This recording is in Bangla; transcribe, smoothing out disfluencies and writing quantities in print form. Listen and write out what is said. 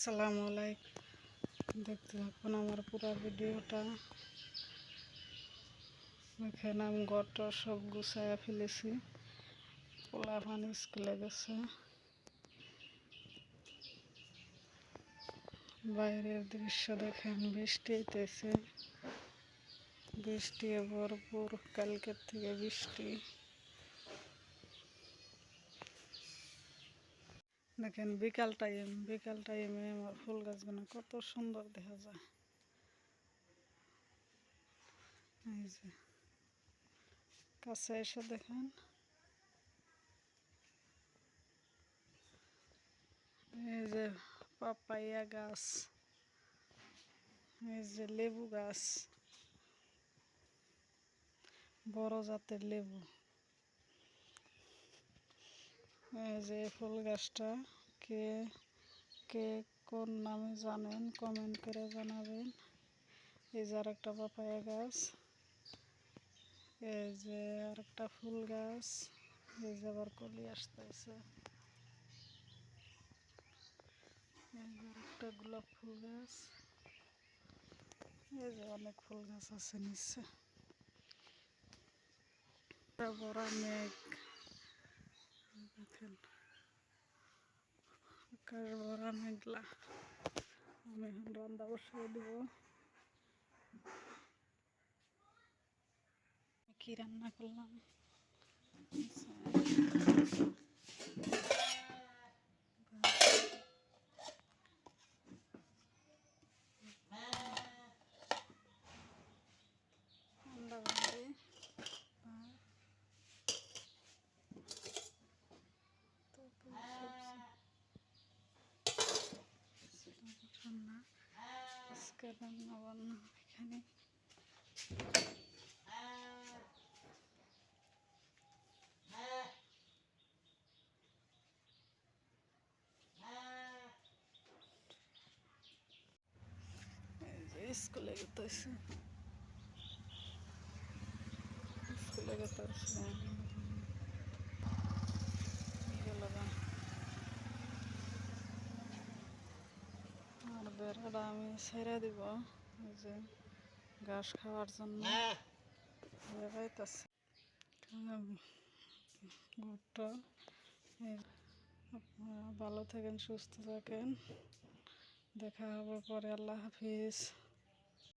আসসালামু আলাইকুম। দেখতে থাকুন আমার পুরো ভিডিওটা। এখানে আমি ঘরটা সব গুছাইয়া ফেলেছি। পোলাপান স্কুলে গেছে। বাইরের দৃশ্য দেখেন, বৃষ্টি হইতেছে, বৃষ্টি ভরপুর, কালকের থেকে বৃষ্টি। দেখেন বিকাল টাইমে আমার ফুল গাছগুলো কত সুন্দর দেখা যায়। এই যে কাছে এসে দেখেন, এই যে পাপাইয়া গাছ, এই যে লেবু গাছ, বড় জাতের লেবু। এই যে ফুল গাছটা কে কে কোন নামে জানেন কমেন্ট করে জানাবেন। এই যে আরেকটা পাপায়া গাছ, এই যে আরেকটা ফুল গাছ, এই যে আবার কলি আসতেছে, এই যে আরেকটা গোলাপ ফুল গাছ, এই যে অনেক ফুল গাছ আছে নিচে। বড় মেঘ, দেখেন আকাশ ভরা মেঘলা। আমি এখন রান্না বসিয়ে দেব। কি রান্না করলাম, আন্ডা ভাজি, রান্না। আজকে রান্না বান্না এখানে। স্কুলে গেতেছে, আর বেড়াটা আমি ছেড়ে দিব, এই যে ঘাস খাওয়ার জন্য বেড়াইতেছে। ভুট্টা। আপনারা ভালো থাকেন, সুস্থ থাকেন, দেখা হবে পরে। আল্লাহ হাফিজ।